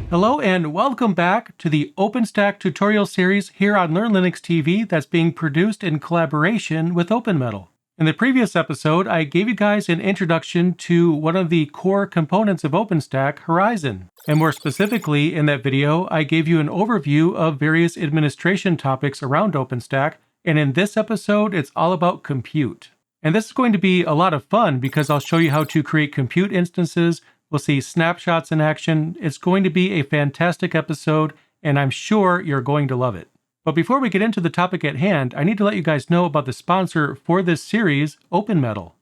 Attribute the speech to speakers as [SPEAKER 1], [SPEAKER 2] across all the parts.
[SPEAKER 1] Hello and welcome back to the OpenStack tutorial series here on LearnLinuxTV that's being produced in collaboration with OpenMetal. In the previous episode, I gave you guys an introduction to one of the core components of OpenStack, Horizon. And more specifically, in that video, I gave you an overview of various administration topics around OpenStack, and in this episode, it's all about compute. And this is going to be a lot of fun because I'll show you how to create compute instances. We'll see snapshots in action. It's going to be a fantastic episode, and I'm sure you're going to love it. But before we get into the topic at hand, I need to let you guys know about the sponsor for this series, OpenMetal.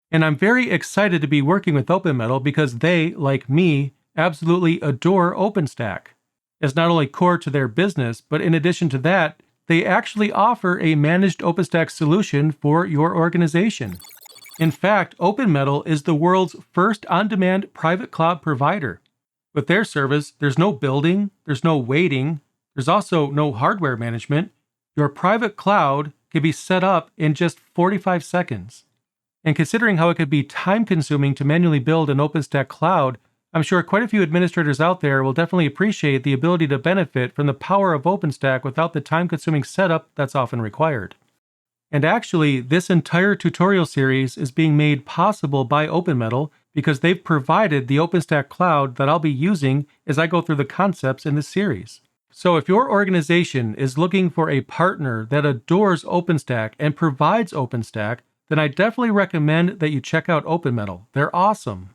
[SPEAKER 1] And I'm very excited to be working with OpenMetal because they, like me, absolutely adore OpenStack. It's not only core to their business, but in addition to that, they actually offer a managed OpenStack solution for your organization. In fact, OpenMetal is the world's first on-demand private cloud provider. With their service, there's no building, there's no waiting, there's also no hardware management. Your private cloud can be set up in just 45 seconds. And considering how it could be time-consuming to manually build an OpenStack cloud, I'm sure quite a few administrators out there will definitely appreciate the ability to benefit from the power of OpenStack without the time-consuming setup that's often required. And actually, this entire tutorial series is being made possible by OpenMetal because they've provided the OpenStack cloud that I'll be using as I go through the concepts in this series. So if your organization is looking for a partner that adores OpenStack and provides OpenStack, then I definitely recommend that you check out OpenMetal. They're awesome.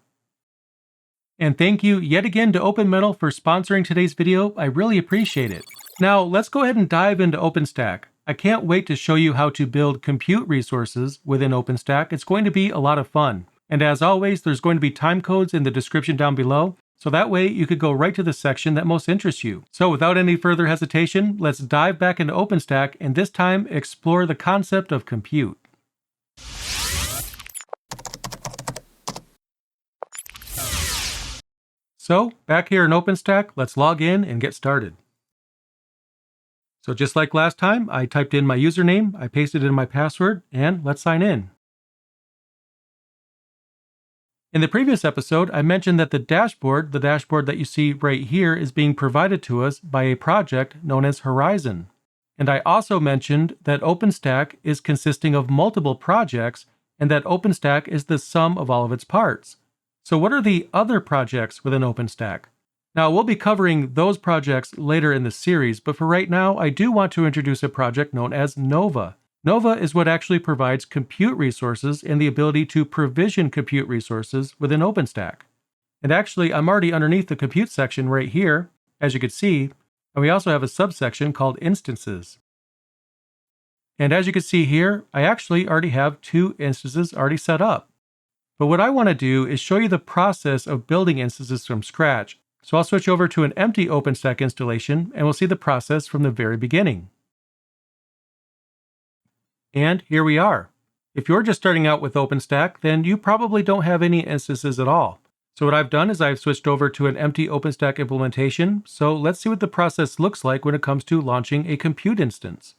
[SPEAKER 1] And thank you yet again to OpenMetal for sponsoring today's video. I really appreciate it. Now, let's go ahead and dive into OpenStack. I can't wait to show you how to build compute resources within OpenStack. It's going to be a lot of fun. And as always, there's going to be time codes in the description down below, so that way you could go right to the section that most interests you. So without any further hesitation, let's dive back into OpenStack and this time explore the concept of compute. So back here in OpenStack, let's log in and get started. So just like last time, I typed in my username, I pasted in my password, and let's sign in. In the previous episode, I mentioned that the dashboard that you see right here, is being provided to us by a project known as Horizon. And I also mentioned that OpenStack is consisting of multiple projects, and that OpenStack is the sum of all of its parts. So what are the other projects within OpenStack? Now, we'll be covering those projects later in the series, but for right now, I do want to introduce a project known as Nova. Nova is what actually provides compute resources and the ability to provision compute resources within OpenStack. And actually, I'm already underneath the compute section right here, as you can see, and we also have a subsection called instances. And as you can see here, I actually already have 2 instances already set up. But what I want to do is show you the process of building instances from scratch. So I'll switch over to an empty OpenStack installation and we'll see the process from the very beginning. And here we are. If you're just starting out with OpenStack, then you probably don't have any instances at all. So what I've done is I've switched over to an empty OpenStack implementation. So let's see what the process looks like when it comes to launching a compute instance.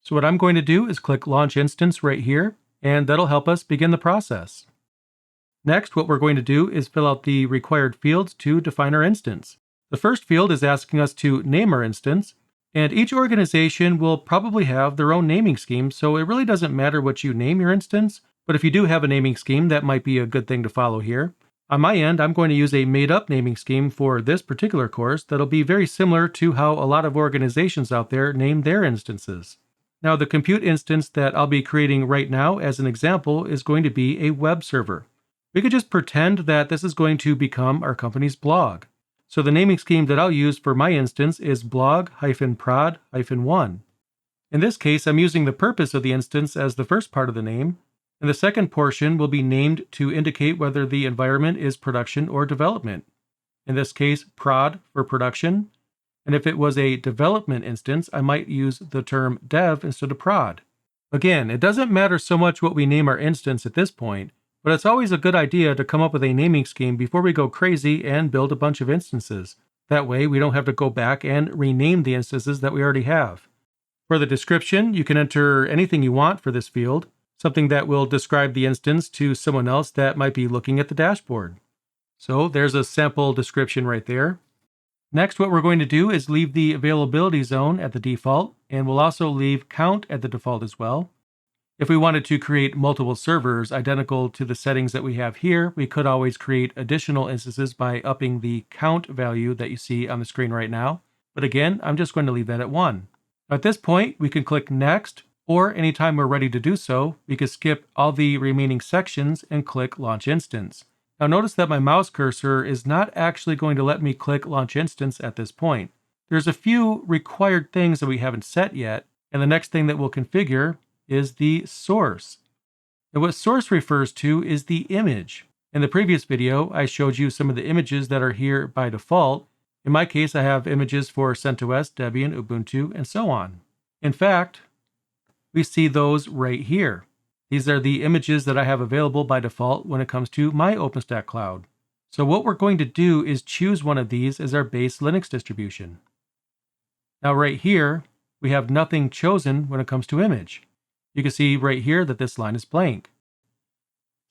[SPEAKER 1] So what I'm going to do is click Launch Instance right here, and that'll help us begin the process. Next, what we're going to do is fill out the required fields to define our instance. The first field is asking us to name our instance, and each organization will probably have their own naming scheme, so it really doesn't matter what you name your instance, but if you do have a naming scheme, that might be a good thing to follow here. On my end, I'm going to use a made-up naming scheme for this particular course that'll be very similar to how a lot of organizations out there name their instances. Now, the compute instance that I'll be creating right now as an example is going to be a web server. We could just pretend that this is going to become our company's blog. So the naming scheme that I'll use for my instance is blog-prod-1. In this case, I'm using the purpose of the instance as the first part of the name, and the second portion will be named to indicate whether the environment is production or development. In this case, prod for production, and if it was a development instance, I might use the term dev instead of prod. Again, it doesn't matter so much what we name our instance at this point, but it's always a good idea to come up with a naming scheme before we go crazy and build a bunch of instances. That way, we don't have to go back and rename the instances that we already have. For the description, you can enter anything you want for this field, something that will describe the instance to someone else that might be looking at the dashboard. So there's a sample description right there. Next, what we're going to do is leave the availability zone at the default, and we'll also leave count at the default as well. If we wanted to create multiple servers identical to the settings that we have here, we could always create additional instances by upping the count value that you see on the screen right now. But again, I'm just going to leave that at 1. At this point, we can click Next, or anytime we're ready to do so, we can skip all the remaining sections and click Launch Instance. Now notice that my mouse cursor is not actually going to let me click Launch Instance at this point. There's a few required things that we haven't set yet, and the next thing that we'll configure is the source. Now what source refers to is the image. In the previous video, I showed you some of the images that are here by default. In my case, I have images for CentOS, Debian, Ubuntu, and so on. In fact, we see those right here. These are the images that I have available by default when it comes to my OpenStack cloud. So what we're going to do is choose one of these as our base Linux distribution. Now right here, we have nothing chosen when it comes to image. You can see right here that this line is blank.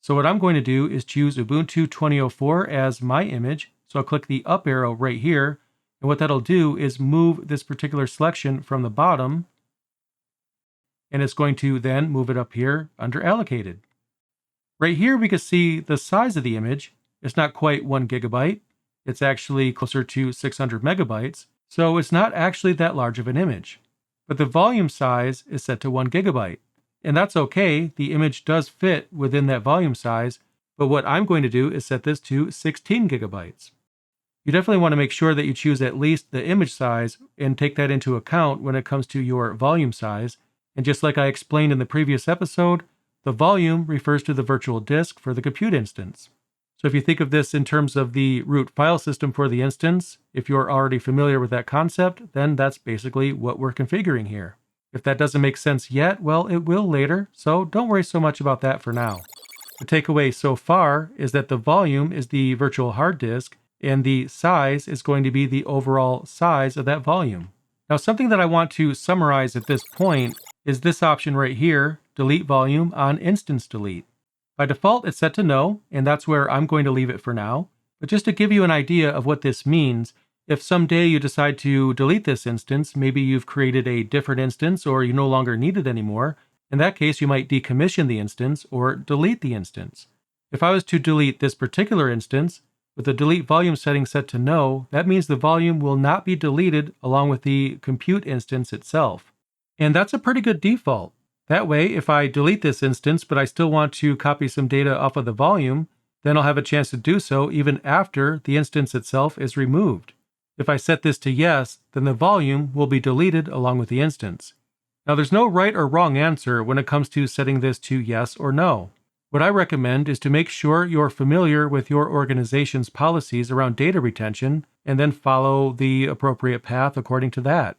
[SPEAKER 1] So what I'm going to do is choose Ubuntu 2004 as my image. So I'll click the up arrow right here. And what that'll do is move this particular selection from the bottom. And it's going to then move it up here under allocated. Right here, we can see the size of the image. It's not quite 1 gigabyte. It's actually closer to 600 megabytes. So it's not actually that large of an image. But the volume size is set to 1 gigabyte. And that's okay. The image does fit within that volume size. But what I'm going to do is set this to 16 gigabytes. You definitely want to make sure that you choose at least the image size and take that into account when it comes to your volume size. And just like I explained in the previous episode, the volume refers to the virtual disk for the compute instance. So if you think of this in terms of the root file system for the instance, if you're already familiar with that concept, then that's basically what we're configuring here. If that doesn't make sense yet, well, it will later, so don't worry so much about that for now. The takeaway so far is that the volume is the virtual hard disk, and the size is going to be the overall size of that volume. Now, something that I want to summarize at this point is this option right here, delete volume on instance delete. By default, it's set to no, and that's where I'm going to leave it for now. But just to give you an idea of what this means, if someday you decide to delete this instance, maybe you've created a different instance or you no longer need it anymore, in that case, you might decommission the instance or delete the instance. If I was to delete this particular instance, with the delete volume setting set to no, that means the volume will not be deleted along with the compute instance itself. And that's a pretty good default. That way, if I delete this instance, but I still want to copy some data off of the volume, then I'll have a chance to do so even after the instance itself is removed. If I set this to yes, then the volume will be deleted along with the instance. Now, there's no right or wrong answer when it comes to setting this to yes or no. What I recommend is to make sure you're familiar with your organization's policies around data retention and then follow the appropriate path according to that.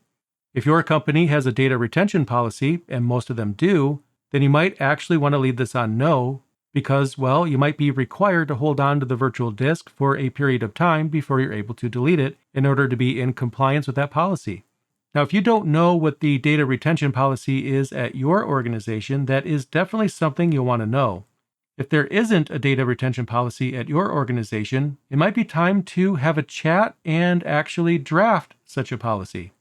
[SPEAKER 1] If your company has a data retention policy, and most of them do, then you might actually want to leave this on no because, well, you might be required to hold on to the virtual disk for a period of time before you're able to delete it in order to be in compliance with that policy. Now, if you don't know what the data retention policy is at your organization, that is definitely something you'll want to know. If there isn't a data retention policy at your organization, it might be time to have a chat and actually draft such a policy.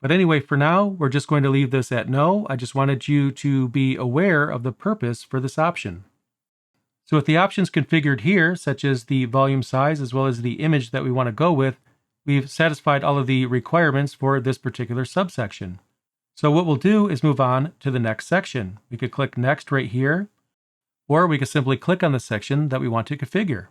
[SPEAKER 1] But anyway, for now, we're just going to leave this at no. I just wanted you to be aware of the purpose for this option. So with the options configured here, such as the volume size as well as the image that we want to go with, we've satisfied all of the requirements for this particular subsection. So what we'll do is move on to the next section. We could click Next right here, or we could simply click on the section that we want to configure.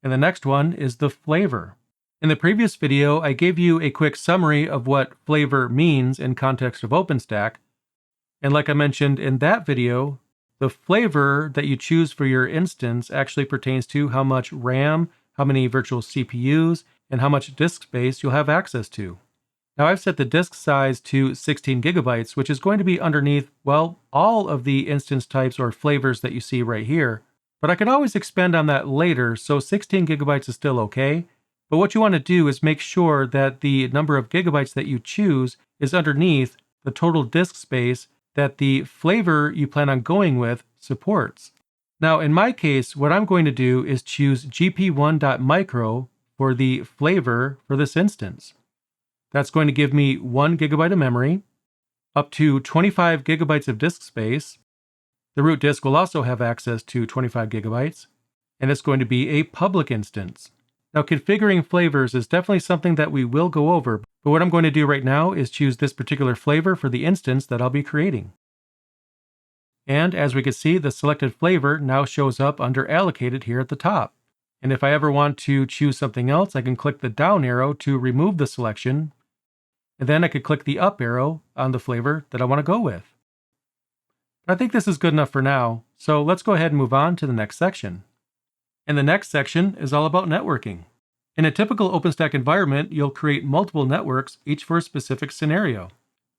[SPEAKER 1] And the next one is the flavor. In the previous video, I gave you a quick summary of what flavor means in context of OpenStack. And like I mentioned in that video, the flavor that you choose for your instance actually pertains to how much RAM, how many virtual CPUs, and how much disk space you'll have access to. Now I've set the disk size to 16 gigabytes, which is going to be underneath, well, all of the instance types or flavors that you see right here. But I can always expand on that later, so 16 gigabytes is still okay. But what you want to do is make sure that the number of gigabytes that you choose is underneath the total disk space that the flavor you plan on going with supports. Now, in my case, what I'm going to do is choose gp1.micro for the flavor for this instance. That's going to give me 1 gigabyte of memory, up to 25 gigabytes of disk space. The root disk will also have access to 25 gigabytes, and it's going to be a public instance. Now, configuring flavors is definitely something that we will go over, but what I'm going to do right now is choose this particular flavor for the instance that I'll be creating. And as we can see, the selected flavor now shows up under allocated here at the top. And if I ever want to choose something else, I can click the down arrow to remove the selection, and then I could click the up arrow on the flavor that I want to go with. I think this is good enough for now, so let's go ahead and move on to the next section. And the next section is all about networking. In a typical OpenStack environment, you'll create multiple networks, each for a specific scenario.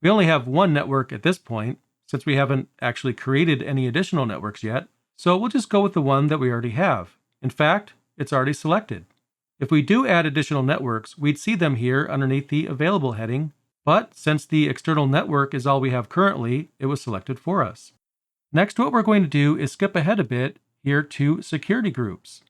[SPEAKER 1] We only have one network at this point, since we haven't actually created any additional networks yet, so we'll just go with the one that we already have. In fact, it's already selected. If we do add additional networks, we'd see them here underneath the Available heading, but since the external network is all we have currently, it was selected for us. Next, what we're going to do is skip ahead a bit here to security groups.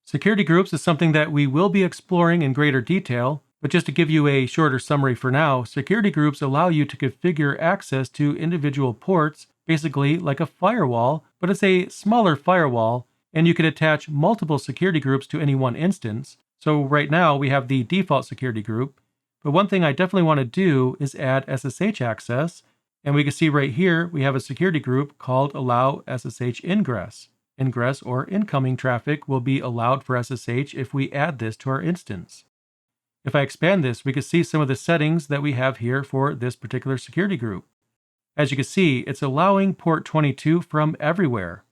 [SPEAKER 1] Security groups is something that we will be exploring in greater detail, but just to give you a shorter summary for now, security groups allow you to configure access to individual ports, basically like a firewall, but it's a smaller firewall, and you can attach multiple security groups to any one instance. So right now we have the default security group, but one thing I definitely want to do is add SSH access, and we can see right here we have a security group called Allow SSH Ingress. Ingress or incoming traffic will be allowed for SSH if we add this to our instance. If I expand this, we can see some of the settings that we have here for this particular security group. As you can see, it's allowing port 22 from everywhere.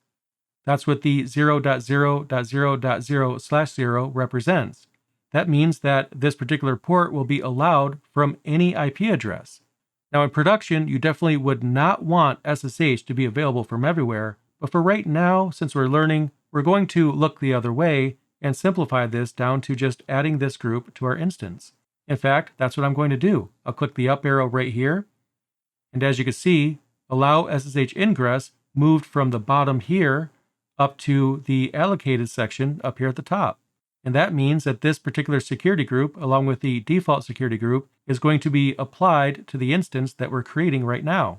[SPEAKER 1] That's what the 0.0.0.0/0 represents. That means that this particular port will be allowed from any IP address. Now in production, you definitely would not want SSH to be available from everywhere, but for right now, since we're learning, we're going to look the other way and simplify this down to just adding this group to our instance. In fact, that's what I'm going to do. I'll click the up arrow right here, and as you can see, Allow SSH Ingress moved from the bottom here up to the allocated section up here at the top. And that means that this particular security group, along with the default security group, is going to be applied to the instance that we're creating right now.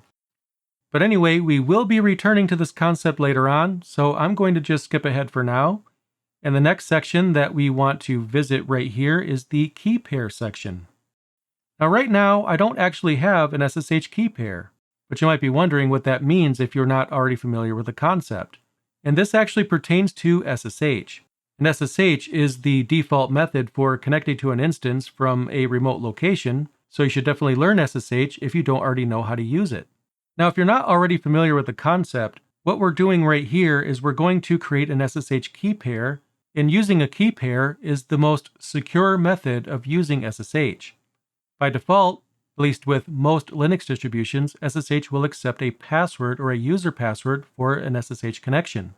[SPEAKER 1] But anyway, we will be returning to this concept later on, so I'm going to just skip ahead for now. And the next section that we want to visit right here is the key pair section. Now right now, I don't actually have an SSH key pair, but you might be wondering what that means if you're not already familiar with the concept. And this actually pertains to SSH. And SSH is the default method for connecting to an instance from a remote location, so you should definitely learn SSH if you don't already know how to use it. Now, if you're not already familiar with the concept, what we're doing right here is we're going to create an SSH key pair, and using a key pair is the most secure method of using SSH. By default, at least with most Linux distributions, SSH will accept a password or a user password for an SSH connection.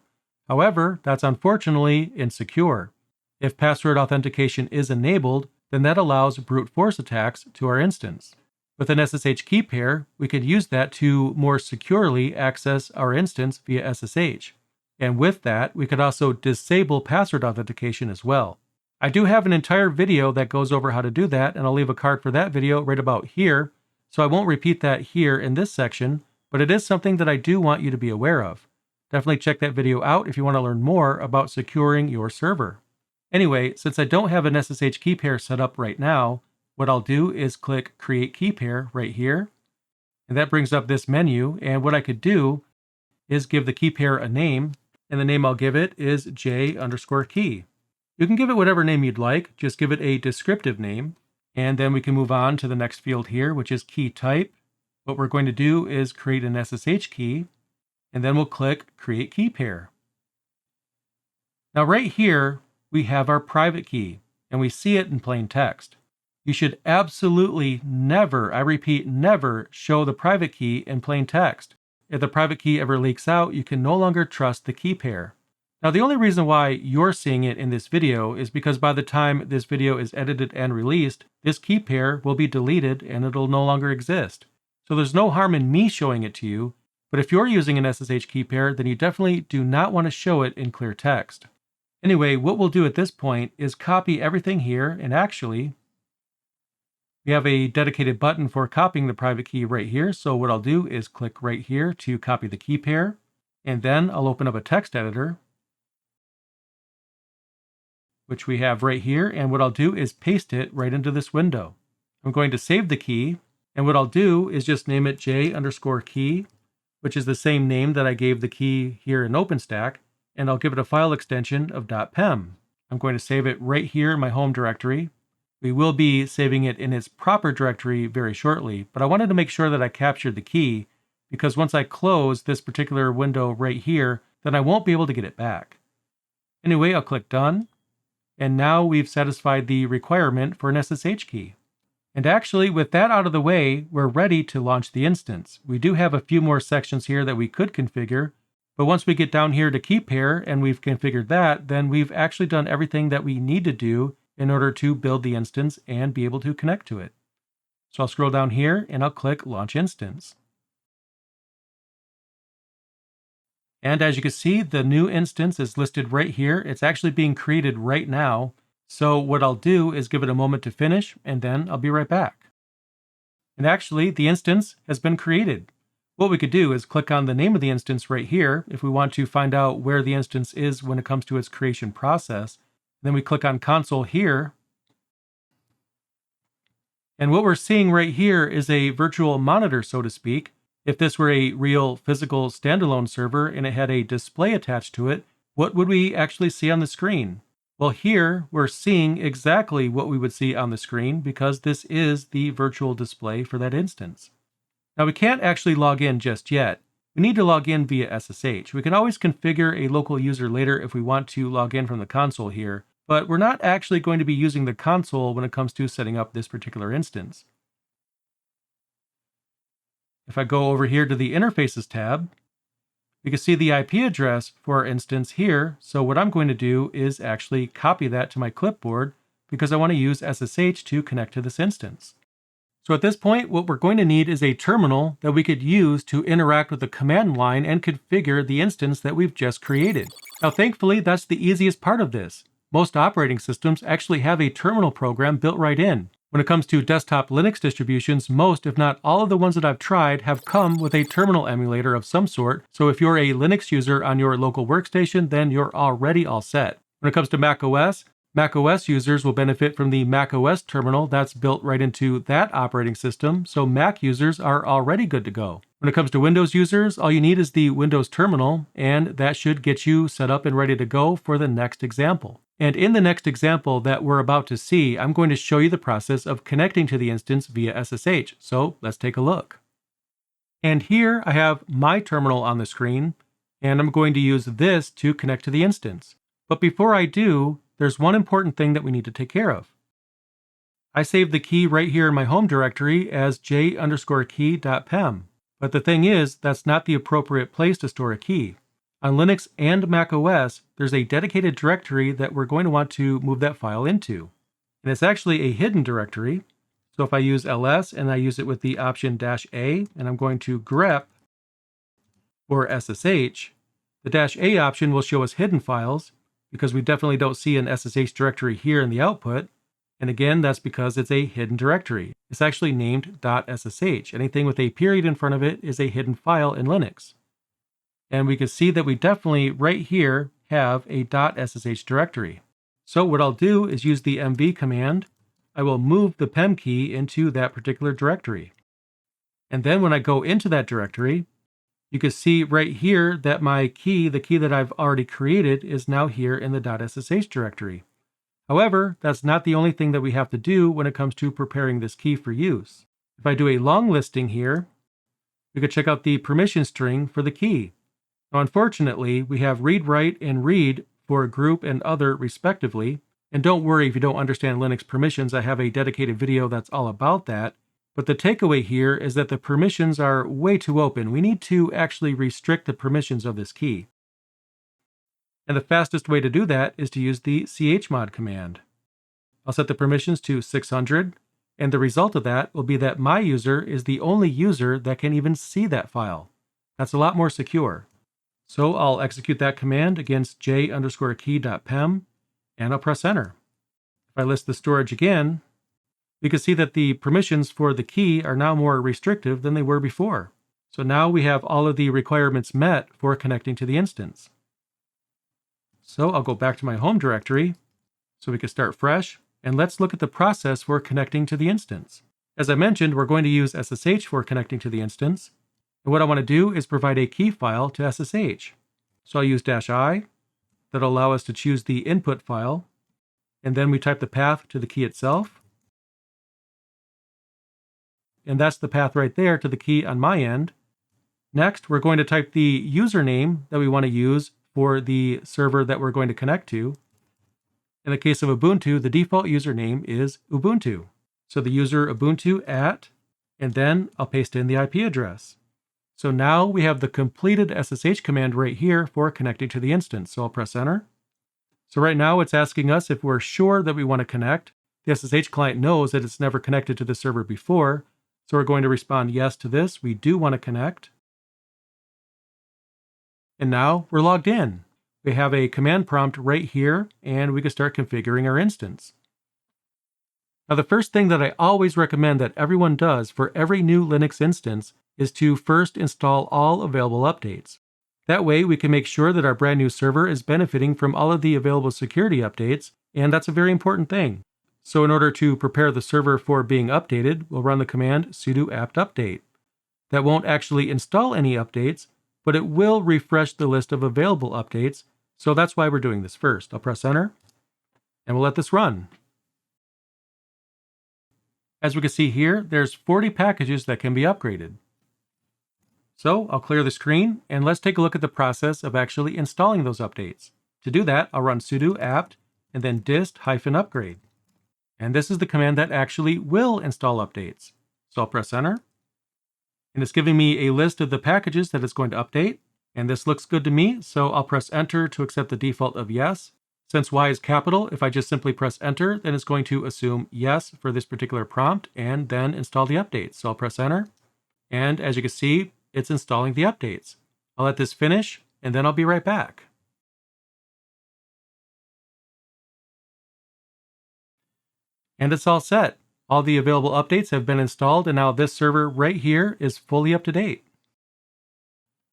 [SPEAKER 1] However, that's unfortunately insecure. If password authentication is enabled, then that allows brute force attacks to our instance. With an SSH key pair, we could use that to more securely access our instance via SSH. And with that, we could also disable password authentication as well. I do have an entire video that goes over how to do that, and I'll leave a card for that video right about here, so I won't repeat that here in this section, but it is something that I do want you to be aware of. Definitely check that video out if you want to learn more about securing your server. Anyway, since I don't have an SSH key pair set up right now, what I'll do is click Create Key Pair right here, and that brings up this menu, and what I could do is give the key pair a name, and the name I'll give it is J_key. You can give it whatever name you'd like, just give it a descriptive name, and then we can move on to the next field here, which is key type. What we're going to do is create an SSH key, and then we'll click Create Key Pair. Now right here, we have our private key, and we see it in plain text. You should absolutely never, I repeat, never show the private key in plain text. If the private key ever leaks out, you can no longer trust the key pair. Now the only reason why you're seeing it in this video is because by the time this video is edited and released, this key pair will be deleted and it'll no longer exist. So there's no harm in me showing it to you, but if you're using an SSH key pair, then you definitely do not want to show it in clear text. Anyway, what we'll do at this point is copy everything here, and actually, we have a dedicated button for copying the private key right here. So what I'll do is click right here to copy the key pair, and then I'll open up a text editor, which we have right here, and what I'll do is paste it right into this window. I'm going to save the key, and what I'll do is just name it j_key, which is the same name that I gave the key here in OpenStack, and I'll give it a file extension of .pem. I'm going to save it right here in my home directory. We will be saving it in its proper directory very shortly, but I wanted to make sure that I captured the key, because once I close this particular window right here, then I won't be able to get it back. Anyway, I'll click Done, and now we've satisfied the requirement for an SSH key. And actually, with that out of the way, we're ready to launch the instance. We do have a few more sections here that we could configure, but once we get down here to key pair and we've configured that, then we've actually done everything that we need to do in order to build the instance and be able to connect to it. So I'll scroll down here and I'll click Launch Instance. And as you can see, the new instance is listed right here. It's actually being created right now. So what I'll do is give it a moment to finish, and then I'll be right back. And actually, the instance has been created. What we could do is click on the name of the instance right here if we want to find out where the instance is when it comes to its creation process. Then we click on console here. And what we're seeing right here is a virtual monitor, so to speak. If this were a real physical standalone server and it had a display attached to it, what would we actually see on the screen? Well, here we're seeing exactly what we would see on the screen because this is the virtual display for that instance. Now we can't actually log in just yet. We need to log in via SSH. We can always configure a local user later if we want to log in from the console here, but we're not actually going to be using the console when it comes to setting up this particular instance. If I go over here to the Interfaces tab, we can see the IP address for our instance here. So what I'm going to do is actually copy that to my clipboard because I want to use SSH to connect to this instance. So at this point, what we're going to need is a terminal that we could use to interact with the command line and configure the instance that we've just created. Now, thankfully, that's the easiest part of this. Most operating systems actually have a terminal program built right in. When it comes to desktop Linux distributions, most, if not all of the ones that I've tried, have come with a terminal emulator of some sort. So if you're a Linux user on your local workstation, then you're already all set. When it comes to macOS, macOS users will benefit from the macOS terminal that's built right into that operating system, so Mac users are already good to go. When it comes to Windows users, all you need is the Windows terminal, and that should get you set up and ready to go for the next example. And in the next example that we're about to see, I'm going to show you the process of connecting to the instance via SSH. So let's take a look. And here I have my terminal on the screen, and I'm going to use this to connect to the instance. But before I do, there's one important thing that we need to take care of. I saved the key right here in my home directory as j_key.pem. But the thing is, that's not the appropriate place to store a key. On Linux and Mac OS, there's a dedicated directory that we're going to want to move that file into. And it's actually a hidden directory. So if I use ls and I use it with the option -a, and I'm going to grep or SSH, the -a option will show us hidden files because we definitely don't see an SSH directory here in the output. And again, that's because it's a hidden directory. It's actually named .ssh. Anything with a period in front of it is a hidden file in Linux. And we can see that we definitely right here have a .ssh directory. So what I'll do is use the mv command. I will move the pem key into that particular directory. And then when I go into that directory, you can see right here that my key, the key that I've already created, is now here in the .ssh directory. However, that's not the only thing that we have to do when it comes to preparing this key for use. If I do a long listing here, we could check out the permission string for the key. Now, unfortunately, we have read, write, and read for group and other respectively. And don't worry if you don't understand Linux permissions, I have a dedicated video that's all about that. But the takeaway here is that the permissions are way too open. We need to actually restrict the permissions of this key. And the fastest way to do that is to use the chmod command. I'll set the permissions to 600, And the result of that will be that my user is the only user that can even see that file. That's a lot more secure. So I'll execute that command against j_key.pem, and I'll press enter. If I list the storage again, we can see that the permissions for the key are now more restrictive than they were before. So now we have all of the requirements met for connecting to the instance. So I'll go back to my home directory so we can start fresh, and let's look at the process for connecting to the instance. As I mentioned, we're going to use SSH for connecting to the instance. And what I want to do is provide a key file to SSH. So I'll use -i. That'll allow us to choose the input file. And then we type the path to the key itself. And that's the path right there to the key on my end. Next, we're going to type the username that we want to use for the server that we're going to connect to. In the case of Ubuntu, the default username is Ubuntu. So the user Ubuntu @ and then I'll paste in the IP address. So now we have the completed SSH command right here for connecting to the instance. So I'll press enter. So right now it's asking us if we're sure that we want to connect. The SSH client knows that it's never connected to the server before. So we're going to respond yes to this. We do want to connect. And now we're logged in. We have a command prompt right here, and we can start configuring our instance. Now, the first thing that I always recommend that everyone does for every new Linux instance is to first install all available updates. That way, we can make sure that our brand new server is benefiting from all of the available security updates, and that's a very important thing. So in order to prepare the server for being updated, we'll run the command sudo apt update. That won't actually install any updates, but it will refresh the list of available updates, so that's why we're doing this first. I'll press enter, and we'll let this run. As we can see here, there's 40 packages that can be upgraded. So I'll clear the screen, and let's take a look at the process of actually installing those updates. To do that, I'll run sudo apt, and then dist-upgrade. And this is the command that actually will install updates. So I'll press enter. And it's giving me a list of the packages that it's going to update. And this looks good to me, so I'll press enter to accept the default of yes. Since Y is capital, if I just simply press enter, then it's going to assume yes for this particular prompt and then install the updates. So I'll press enter. And as you can see, it's installing the updates. I'll let this finish, and then I'll be right back. And it's all set. All the available updates have been installed, and now this server right here is fully up to date.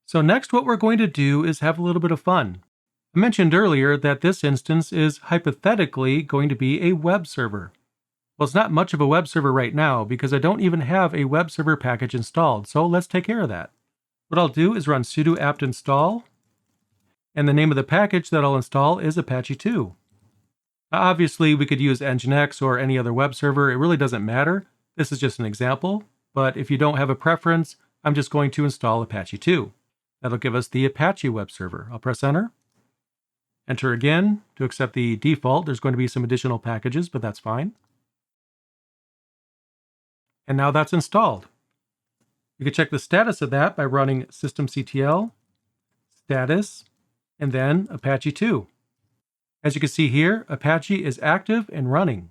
[SPEAKER 1] So next, what we're going to do is have a little bit of fun. I mentioned earlier that this instance is hypothetically going to be a web server. Well, it's not much of a web server right now because I don't even have a web server package installed, so let's take care of that. What I'll do is run sudo apt install, and the name of the package that I'll install is Apache 2. Obviously, we could use Nginx or any other web server. It really doesn't matter. This is just an example. But if you don't have a preference, I'm just going to install Apache 2. That'll give us the Apache web server. I'll press enter. Enter again to accept the default. There's going to be some additional packages, but that's fine. And now that's installed. You can check the status of that by running systemctl status and then Apache 2. As you can see here, Apache is active and running.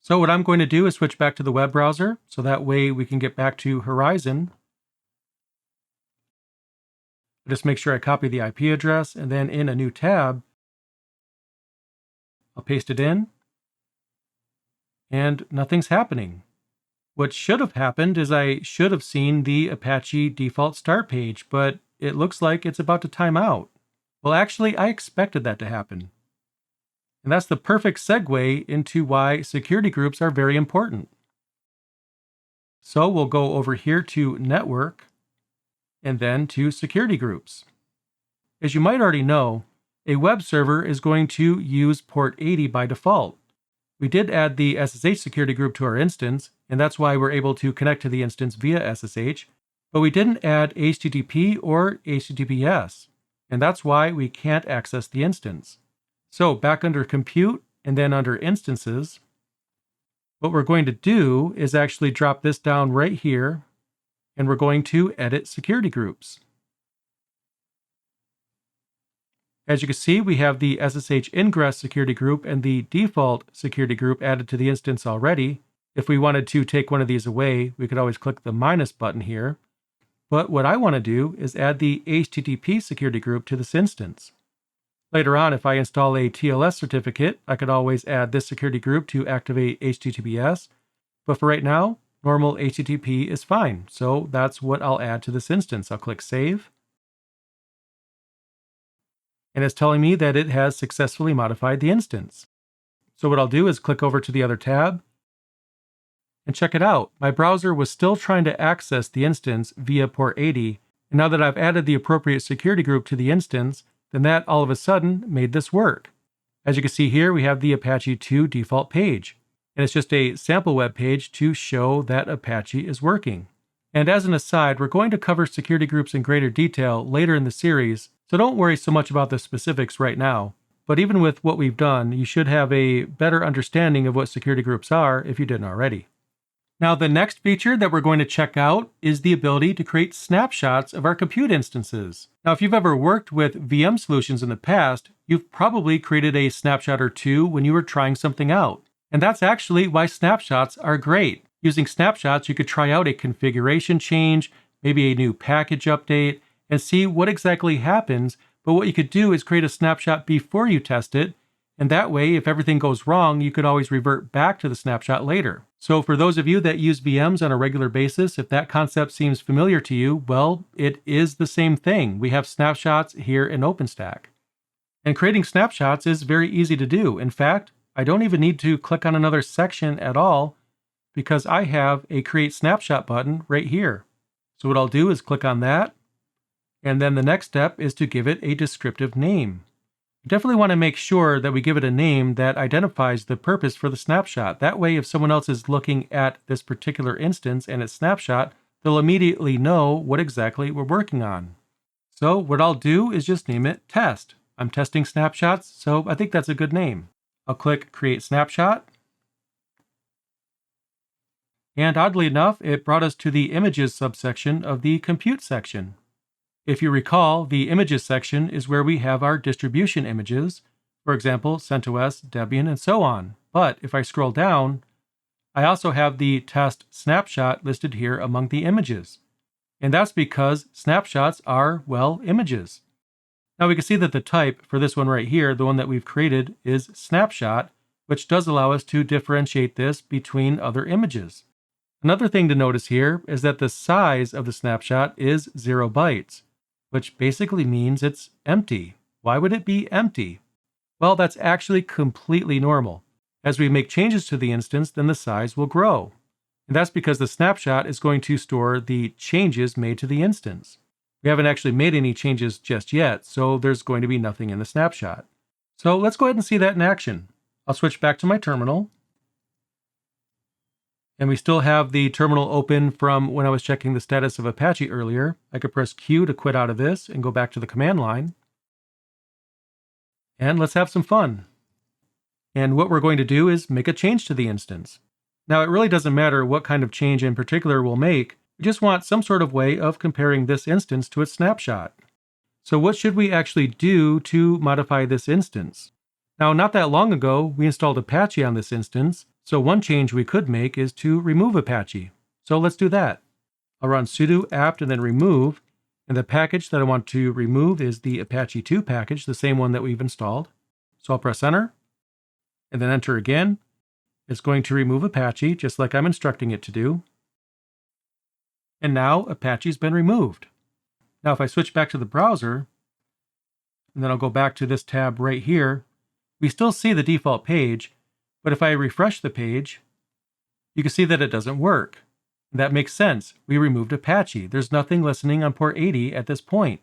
[SPEAKER 1] So what I'm going to do is switch back to the web browser, so that way we can get back to Horizon. Just make sure I copy the IP address, and then in a new tab, I'll paste it in, and nothing's happening. What should have happened is I should have seen the Apache default start page, but it looks like it's about to time out. Well, actually, I expected that to happen. And that's the perfect segue into why security groups are very important. So we'll go over here to Network, and then to Security Groups. As you might already know, a web server is going to use port 80 by default. We did add the SSH security group to our instance, and that's why we're able to connect to the instance via SSH, but we didn't add HTTP or HTTPS, and that's why we can't access the instance. So back under Compute, and then under Instances, what we're going to do is actually drop this down right here, and we're going to edit security groups. As you can see, we have the SSH ingress security group and the default security group added to the instance already. If we wanted to take one of these away, we could always click the minus button here. But what I want to do is add the HTTP security group to this instance. Later on, if I install a TLS certificate, I could always add this security group to activate HTTPS. But for right now, normal HTTP is fine. So that's what I'll add to this instance. I'll click Save. And it's telling me that it has successfully modified the instance. So what I'll do is click over to the other tab. And check it out. My browser was still trying to access the instance via port 80. And now that I've added the appropriate security group to the instance, then that all of a sudden made this work. As you can see here, we have the Apache 2 default page. And it's just a sample web page to show that Apache is working. And as an aside, we're going to cover security groups in greater detail later in the series, so don't worry so much about the specifics right now. But even with what we've done, you should have a better understanding of what security groups are if you didn't already. Now, the next feature that we're going to check out is the ability to create snapshots of our compute instances. Now, if you've ever worked with VM solutions in the past, you've probably created a snapshot or two when you were trying something out. And that's actually why snapshots are great. Using snapshots, you could try out a configuration change, maybe a new package update, and see what exactly happens. But what you could do is create a snapshot before you test it. And that way, if everything goes wrong, you could always revert back to the snapshot later. So for those of you that use VMs on a regular basis, if that concept seems familiar to you, well, it is the same thing. We have snapshots here in OpenStack. And creating snapshots is very easy to do. In fact, I don't even need to click on another section at all because I have a Create Snapshot button right here. So what I'll do is click on that. And then the next step is to give it a descriptive name. You definitely want to make sure that we give it a name that identifies the purpose for the snapshot. That way, if someone else is looking at this particular instance and its snapshot, they'll immediately know what exactly we're working on. So what I'll do is just name it Test. I'm testing snapshots, so I think that's a good name. I'll click Create Snapshot. And oddly enough, it brought us to the Images subsection of the Compute section. If you recall, the Images section is where we have our distribution images, for example, CentOS, Debian, and so on. But if I scroll down, I also have the test snapshot listed here among the images. And that's because snapshots are, well, images. Now we can see that the type for this one right here, the one that we've created, is snapshot, which does allow us to differentiate this between other images. Another thing to notice here is that the size of the snapshot is 0 bytes, which basically means it's empty. Why would it be empty? Well, that's actually completely normal. As we make changes to the instance, then the size will grow. And that's because the snapshot is going to store the changes made to the instance. We haven't actually made any changes just yet, so there's going to be nothing in the snapshot. So let's go ahead and see that in action. I'll switch back to my terminal. And we still have the terminal open from when I was checking the status of Apache earlier. I could press Q to quit out of this and go back to the command line. And let's have some fun. And what we're going to do is make a change to the instance. Now, it really doesn't matter what kind of change in particular we'll make. We just want some sort of way of comparing this instance to its snapshot. So what should we actually do to modify this instance? Now, not that long ago, we installed Apache on this instance. So one change we could make is to remove Apache. So let's do that. I'll run sudo apt and then remove. And the package that I want to remove is the Apache 2 package, the same one that we've installed. So I'll press enter and then enter again. It's going to remove Apache just like I'm instructing it to do. And now Apache's been removed. Now if I switch back to the browser, and then I'll go back to this tab right here, we still see the default page. But if I refresh the page, you can see that it doesn't work. That makes sense. We removed Apache. There's nothing listening on port 80 at this point.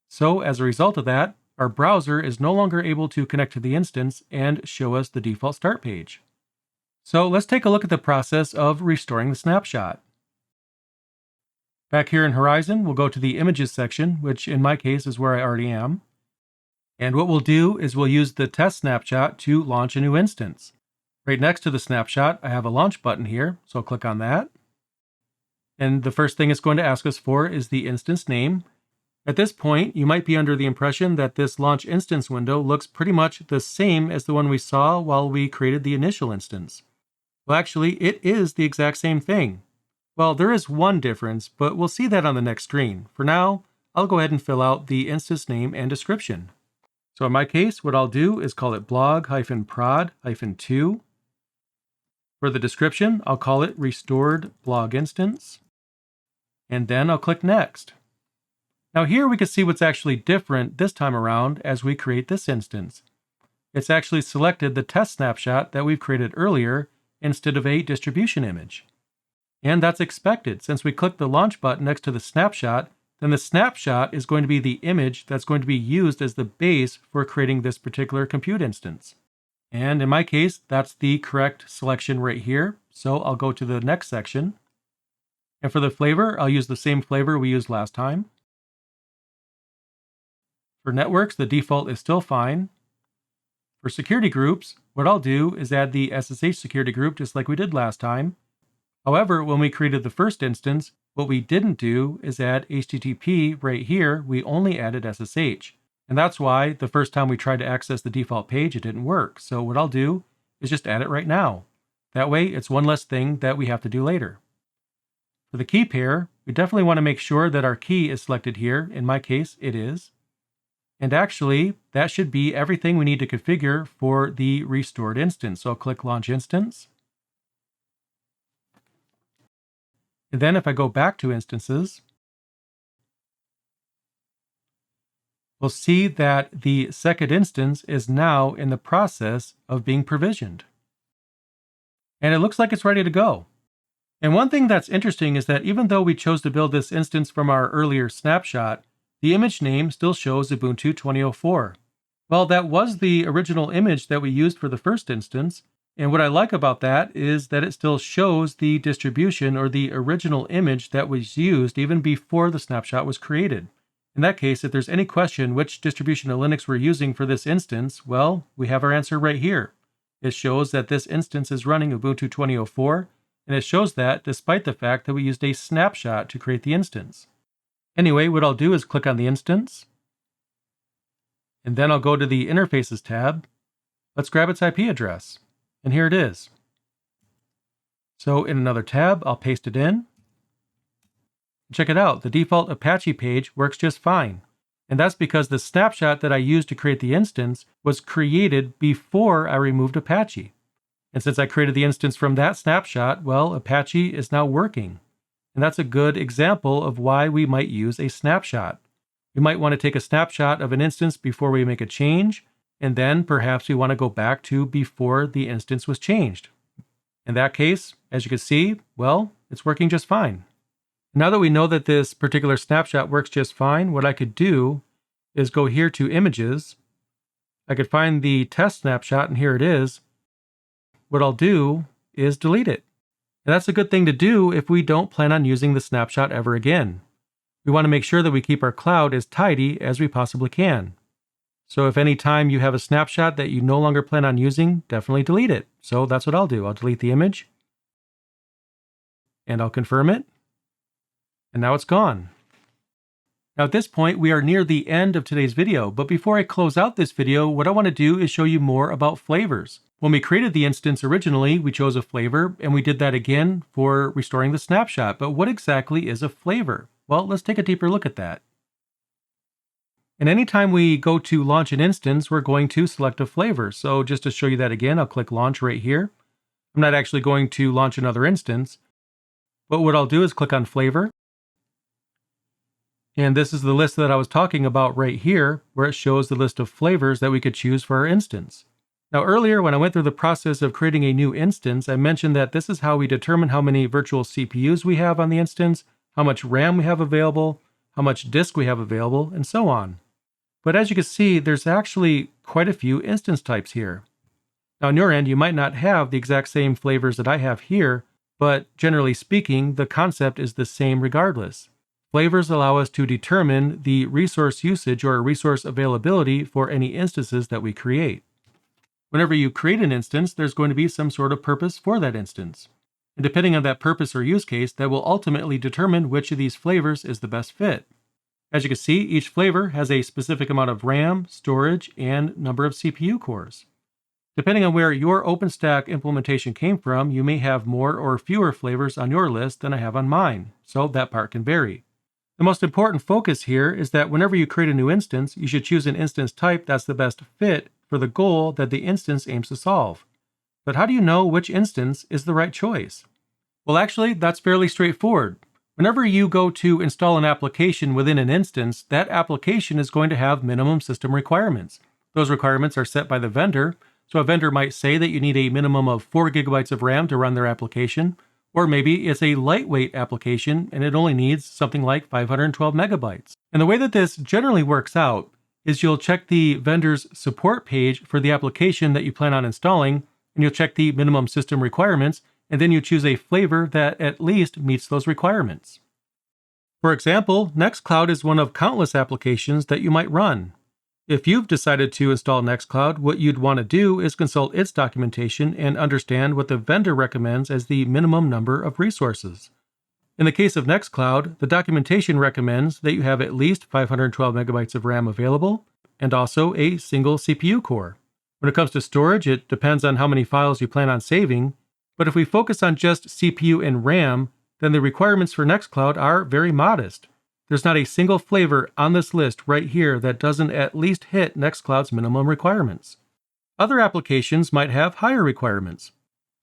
[SPEAKER 1] So as a result of that, our browser is no longer able to connect to the instance and show us the default start page. So let's take a look at the process of restoring the snapshot. Back here in Horizon, we'll go to the Images section, which in my case is where I already am. And what we'll do is we'll use the test snapshot to launch a new instance. Right next to the snapshot, I have a launch button here, so I'll click on that. And the first thing it's going to ask us for is the instance name. At this point, you might be under the impression that this launch instance window looks pretty much the same as the one we saw while we created the initial instance. Well, actually, it is the exact same thing. Well, there is one difference, but we'll see that on the next screen. For now, I'll go ahead and fill out the instance name and description. So in my case, what I'll do is call it blog-prod-2. For the description, I'll call it restored blog instance. And then I'll click next. Now here we can see what's actually different this time around as we create this instance. It's actually selected the test snapshot that we've created earlier instead of a distribution image. And that's expected. Since we clicked the launch button next to the snapshot, then the snapshot is going to be the image that's going to be used as the base for creating this particular compute instance. And in my case, that's the correct selection right here. So I'll go to the next section. And for the flavor, I'll use the same flavor we used last time. For networks, the default is still fine. For security groups, what I'll do is add the SSH security group just like we did last time. However, when we created the first instance, what we didn't do is add HTTP right here. We only added SSH. And that's why the first time we tried to access the default page, it didn't work. So what I'll do is just add it right now. That way, it's one less thing that we have to do later. For the key pair, we definitely want to make sure that our key is selected here. In my case, it is. And actually, that should be everything we need to configure for the restored instance. So I'll click Launch Instance. And then if I go back to instances, we'll see that the second instance is now in the process of being provisioned. And it looks like it's ready to go. And one thing that's interesting is that even though we chose to build this instance from our earlier snapshot, the image name still shows Ubuntu 2004. Well, that was the original image that we used for the first instance, and what I like about that is that it still shows the distribution or the original image that was used even before the snapshot was created. In that case, if there's any question which distribution of Linux we're using for this instance, well, we have our answer right here. It shows that this instance is running Ubuntu 2004, and it shows that despite the fact that we used a snapshot to create the instance. Anyway, what I'll do is click on the instance, and then I'll go to the Interfaces tab. Let's grab its IP address, and here it is. So in another tab, I'll paste it in. Check it out, the default Apache page works just fine. And that's because the snapshot that I used to create the instance was created before I removed Apache. And since I created the instance from that snapshot, well, Apache is now working. And that's a good example of why we might use a snapshot. We might want to take a snapshot of an instance before we make a change, and then perhaps we want to go back to before the instance was changed. In that case, as you can see, well, it's working just fine. Now that we know that this particular snapshot works just fine, what I could do is go here to Images. I could find the test snapshot, and here it is. What I'll do is delete it. And that's a good thing to do if we don't plan on using the snapshot ever again. We want to make sure that we keep our cloud as tidy as we possibly can. So if any time you have a snapshot that you no longer plan on using, definitely delete it. So that's what I'll do. I'll delete the image, and I'll confirm it. And now it's gone. Now at this point, we are near the end of today's video, but before I close out this video, what I want to do is show you more about flavors. When we created the instance originally, we chose a flavor, and we did that again for restoring the snapshot. But what exactly is a flavor? Well, let's take a deeper look at that. And anytime we go to launch an instance, we're going to select a flavor. So just to show you that again, I'll click Launch right here. I'm not actually going to launch another instance, but what I'll do is click on Flavor. And this is the list that I was talking about right here, where it shows the list of flavors that we could choose for our instance. Now earlier, when I went through the process of creating a new instance, I mentioned that this is how we determine how many virtual CPUs we have on the instance, how much RAM we have available, how much disk we have available, and so on. But as you can see, there's actually quite a few instance types here. Now on your end, you might not have the exact same flavors that I have here, but generally speaking, the concept is the same regardless. Flavors allow us to determine the resource usage or resource availability for any instances that we create. Whenever you create an instance, there's going to be some sort of purpose for that instance. And depending on that purpose or use case, that will ultimately determine which of these flavors is the best fit. As you can see, each flavor has a specific amount of RAM, storage, and number of CPU cores. Depending on where your OpenStack implementation came from, you may have more or fewer flavors on your list than I have on mine, so that part can vary. The most important focus here is that whenever you create a new instance, you should choose an instance type that's the best fit for the goal that the instance aims to solve. But how do you know which instance is the right choice? Well, actually, that's fairly straightforward. Whenever you go to install an application within an instance, that application is going to have minimum system requirements. Those requirements are set by the vendor, so a vendor might say that you need a minimum of 4 gigabytes of RAM to run their application, or maybe it's a lightweight application and it only needs something like 512 megabytes. And the way that this generally works out is you'll check the vendor's support page for the application that you plan on installing, and you'll check the minimum system requirements, and then you choose a flavor that at least meets those requirements. For example, Nextcloud is one of countless applications that you might run. If you've decided to install Nextcloud, what you'd want to do is consult its documentation and understand what the vendor recommends as the minimum number of resources. In the case of Nextcloud, the documentation recommends that you have at least 512 megabytes of RAM available, and also a single CPU core. When it comes to storage, it depends on how many files you plan on saving, but if we focus on just CPU and RAM, then the requirements for Nextcloud are very modest. There's not a single flavor on this list right here that doesn't at least hit Nextcloud's minimum requirements. Other applications might have higher requirements.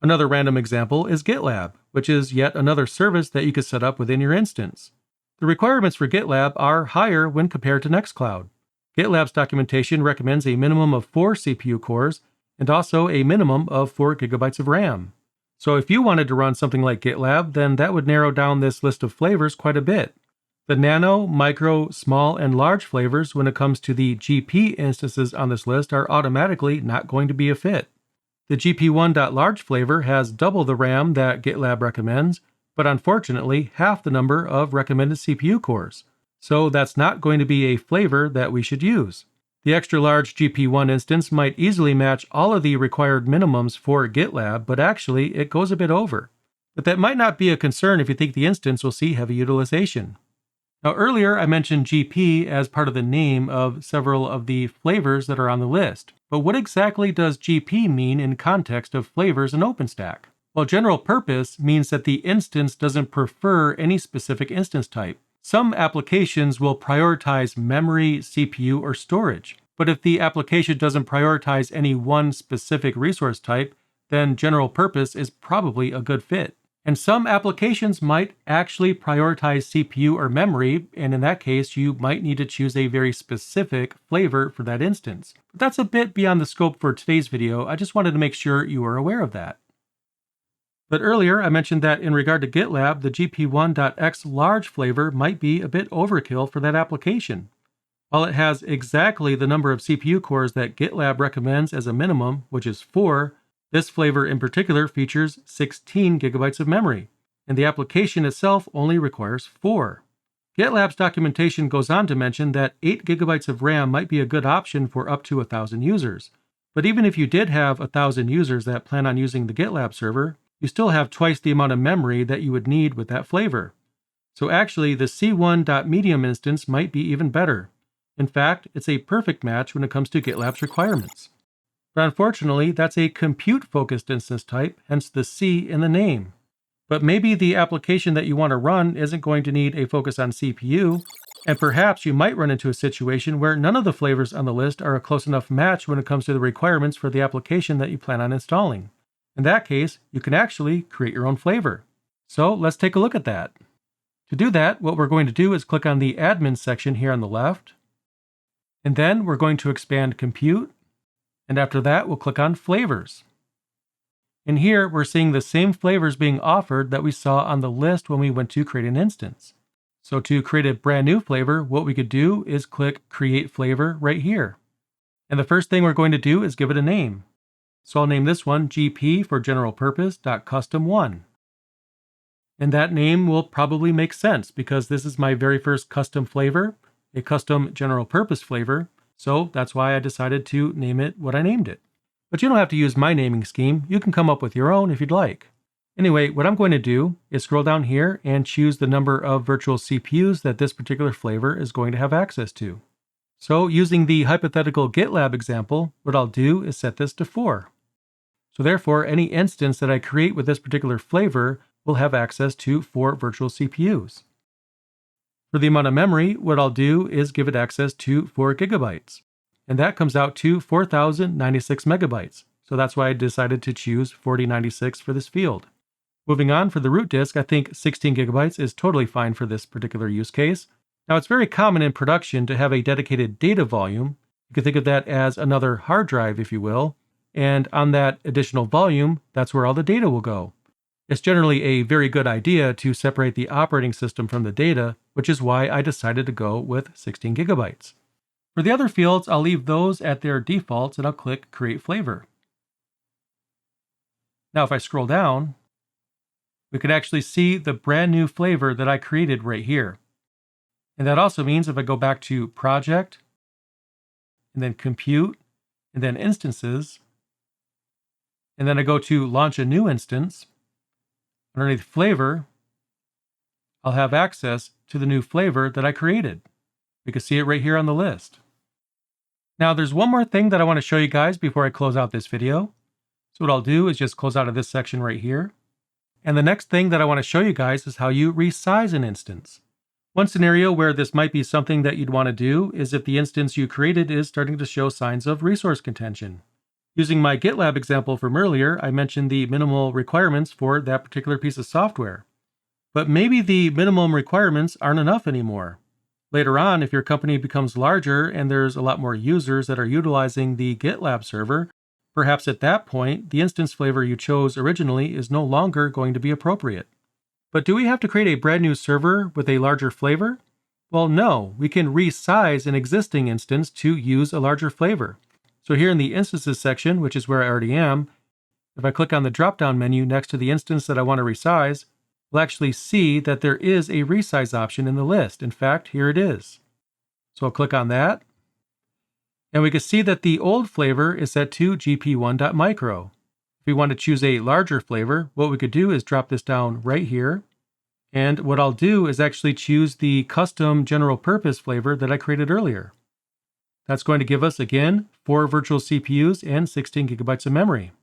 [SPEAKER 1] Another random example is GitLab, which is yet another service that you could set up within your instance. The requirements for GitLab are higher when compared to Nextcloud. GitLab's documentation recommends a minimum of 4 CPU cores and also a minimum of 4 gigabytes of RAM. So if you wanted to run something like GitLab, then that would narrow down this list of flavors quite a bit. The nano, micro, small, and large flavors when it comes to the GP instances on this list are automatically not going to be a fit. The GP1.large flavor has double the RAM that GitLab recommends, but unfortunately half the number of recommended CPU cores. So that's not going to be a flavor that we should use. The extra large GP1 instance might easily match all of the required minimums for GitLab, but actually it goes a bit over. But that might not be a concern if you think the instance will see heavy utilization. Now earlier I mentioned GP as part of the name of several of the flavors that are on the list, but what exactly does GP mean in context of flavors in OpenStack? Well, general purpose means that the instance doesn't prefer any specific instance type. Some applications will prioritize memory, CPU, or storage, but if the application doesn't prioritize any one specific resource type, then general purpose is probably a good fit. And some applications might actually prioritize CPU or memory, and in that case, you might need to choose a very specific flavor for that instance. But that's a bit beyond the scope for today's video. I just wanted to make sure you were aware of that. But earlier, I mentioned that in regard to GitLab, the GP1.x large flavor might be a bit overkill for that application. While it has exactly the number of CPU cores that GitLab recommends as a minimum, which is 4, this flavor in particular features 16 gigabytes of memory, and the application itself only requires 4. GitLab's documentation goes on to mention that 8 gigabytes of RAM might be a good option for up to 1,000 users. But even if you did have 1,000 users that plan on using the GitLab server, you still have twice the amount of memory that you would need with that flavor. So actually, the C1.medium instance might be even better. In fact, it's a perfect match when it comes to GitLab's requirements. But unfortunately, that's a compute-focused instance type, hence the C in the name. But maybe the application that you want to run isn't going to need a focus on CPU, and perhaps you might run into a situation where none of the flavors on the list are a close enough match when it comes to the requirements for the application that you plan on installing. In that case, you can actually create your own flavor. So let's take a look at that. To do that, what we're going to do is click on the admin section here on the left, and then we're going to expand compute, and after that we'll click on flavors. And here we're seeing the same flavors being offered that we saw on the list when we went to create an instance. So to create a brand new flavor, what we could do is click create flavor right here. And the first thing we're going to do is give it a name. So I'll name this one GP for general purpose .custom1. And that name will probably make sense because this is my very first custom flavor, a custom general purpose flavor. So that's why I decided to name it what I named it. But you don't have to use my naming scheme. You can come up with your own if you'd like. Anyway, what I'm going to do is scroll down here and choose the number of virtual CPUs that this particular flavor is going to have access to. So using the hypothetical GitLab example, what I'll do is set this to 4. So therefore, any instance that I create with this particular flavor will have access to 4 virtual CPUs. For the amount of memory, what I'll do is give it access to 4 gigabytes. And that comes out to 4,096 megabytes. So that's why I decided to choose 4096 for this field. Moving on, for the root disk, I think 16 gigabytes is totally fine for this particular use case. Now, it's very common in production to have a dedicated data volume. You can think of that as another hard drive, if you will. And on that additional volume, that's where all the data will go. It's generally a very good idea to separate the operating system from the data, which is why I decided to go with 16 gigabytes. For the other fields, I'll leave those at their defaults and I'll click Create Flavor. Now, if I scroll down, we can actually see the brand new flavor that I created right here. And that also means if I go back to Project, and then Compute, and then Instances, and then I go to Launch a New Instance, underneath Flavor, I'll have access to the new flavor that I created. We can see it right here on the list. Now, there's one more thing that I want to show you guys before I close out this video. So what I'll do is just close out of this section right here. And the next thing that I want to show you guys is how you resize an instance. One scenario where this might be something that you'd want to do is if the instance you created is starting to show signs of resource contention. Using my GitLab example from earlier, I mentioned the minimal requirements for that particular piece of software. But maybe the minimum requirements aren't enough anymore. Later on, if your company becomes larger and there's a lot more users that are utilizing the GitLab server, perhaps at that point, the instance flavor you chose originally is no longer going to be appropriate. But do we have to create a brand new server with a larger flavor? Well, no, we can resize an existing instance to use a larger flavor. So here in the Instances section, which is where I already am, if I click on the drop-down menu next to the instance that I want to resize, we'll actually see that there is a resize option in the list. In fact, here it is. So I'll click on that. And we can see that the old flavor is set to gp1.micro. If we want to choose a larger flavor, what we could do is drop this down right here. And what I'll do is actually choose the custom general purpose flavor that I created earlier. That's going to give us, again, 4 virtual CPUs and 16 gigabytes of memory.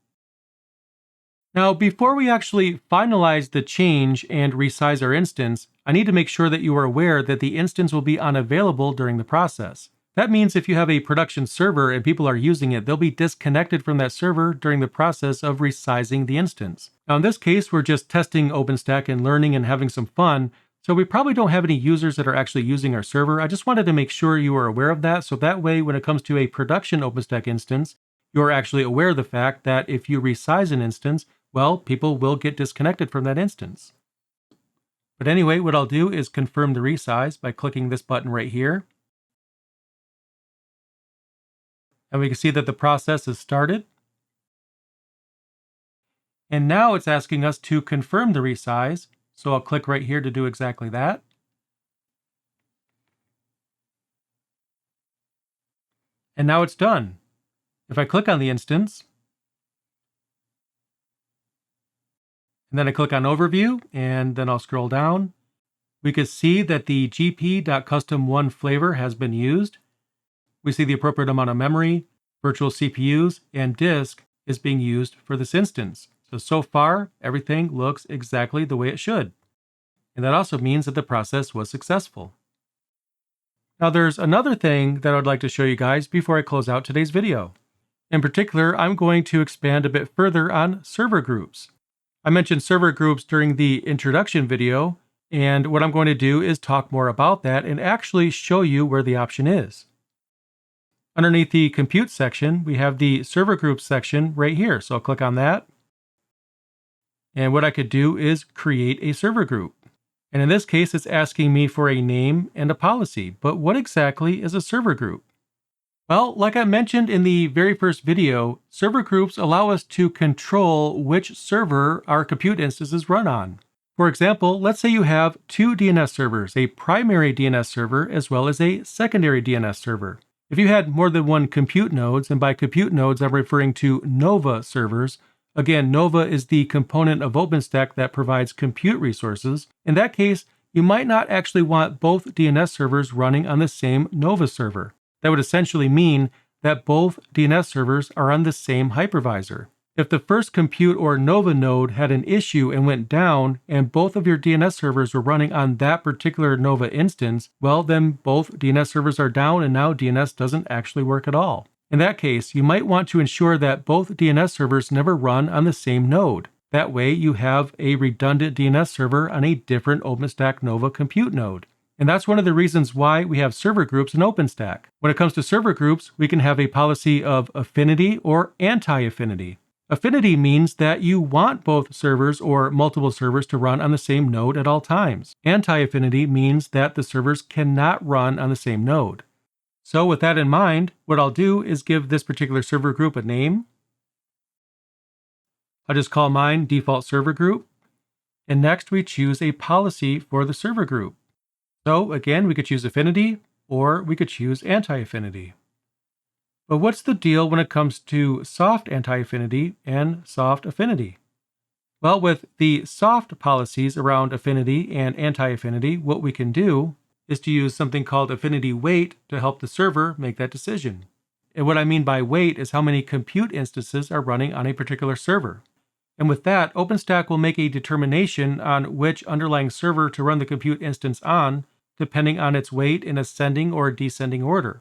[SPEAKER 1] Now, before we actually finalize the change and resize our instance, I need to make sure that you are aware that the instance will be unavailable during the process. That means if you have a production server and people are using it, they'll be disconnected from that server during the process of resizing the instance. Now, in this case, we're just testing OpenStack and learning and having some fun, so we probably don't have any users that are actually using our server. I just wanted to make sure you are aware of that, so that way when it comes to a production OpenStack instance, you're actually aware of the fact that if you resize an instance, well, people will get disconnected from that instance. But anyway, what I'll do is confirm the resize by clicking this button right here. And we can see that the process has started. And now it's asking us to confirm the resize. So I'll click right here to do exactly that. And now it's done. If I click on the instance, and then I click on Overview, and then I'll scroll down, we can see that the gp.custom1 flavor has been used. We see the appropriate amount of memory, virtual CPUs, and disk is being used for this instance. So far, everything looks exactly the way it should. And that also means that the process was successful. Now there's another thing that I'd like to show you guys before I close out today's video. In particular, I'm going to expand a bit further on server groups. I mentioned server groups during the introduction video, and what I'm going to do is talk more about that and actually show you where the option is. Underneath the compute section, we have the server groups section right here. So I'll click on that. And what I could do is create a server group. And in this case, it's asking me for a name and a policy. But what exactly is a server group? Well, like I mentioned in the very first video, server groups allow us to control which server our compute instances run on. For example, let's say you have 2 DNS servers, a primary DNS server as well as a secondary DNS server. If you had more than one compute nodes, and by compute nodes I'm referring to Nova servers, again, Nova is the component of OpenStack that provides compute resources. In that case, you might not actually want both DNS servers running on the same Nova server. That would essentially mean that both DNS servers are on the same hypervisor. If the first compute or Nova node had an issue and went down, and both of your DNS servers were running on that particular Nova instance, well, then both DNS servers are down and now DNS doesn't actually work at all. In that case, you might want to ensure that both DNS servers never run on the same node. That way, you have a redundant DNS server on a different OpenStack Nova compute node. And that's one of the reasons why we have server groups in OpenStack. When it comes to server groups, we can have a policy of affinity or anti-affinity. Affinity means that you want both servers or multiple servers to run on the same node at all times. Anti-affinity means that the servers cannot run on the same node. So with that in mind, what I'll do is give this particular server group a name. I'll just call mine default server group. And next we choose a policy for the server group. So again, we could choose affinity or we could choose anti-affinity. But what's the deal when it comes to soft anti-affinity and soft affinity? Well, with the soft policies around affinity and anti-affinity, what we can do is to use something called affinity weight to help the server make that decision. And what I mean by weight is how many compute instances are running on a particular server. And with that, OpenStack will make a determination on which underlying server to run the compute instance on, depending on its weight in ascending or descending order.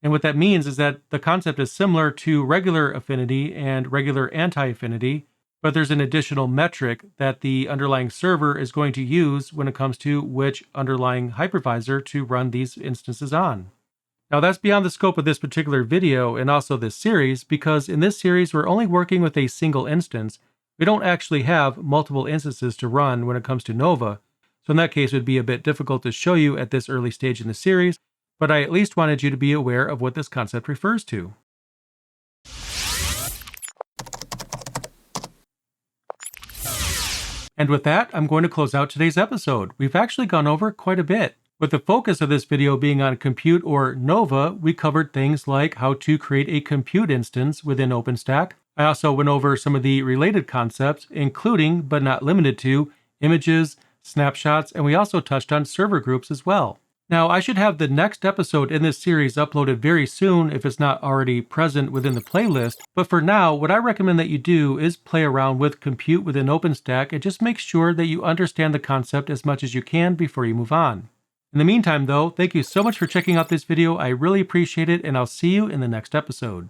[SPEAKER 1] And what that means is that the concept is similar to regular affinity and regular anti-affinity, but there's an additional metric that the underlying server is going to use when it comes to which underlying hypervisor to run these instances on. Now that's beyond the scope of this particular video and also this series, because in this series we're only working with a single instance. We don't actually have multiple instances to run when it comes to Nova, so in that case it would be a bit difficult to show you at this early stage in the series, but I at least wanted you to be aware of what this concept refers to. And with that, I'm going to close out today's episode. We've actually gone over quite a bit. With the focus of this video being on compute or Nova, we covered things like how to create a compute instance within OpenStack. I also went over some of the related concepts, including, but not limited to, images, snapshots, and we also touched on server groups as well. Now, I should have the next episode in this series uploaded very soon if it's not already present within the playlist, but for now, what I recommend that you do is play around with compute within OpenStack and just make sure that you understand the concept as much as you can before you move on. In the meantime though, thank you so much for checking out this video, I really appreciate it, and I'll see you in the next episode.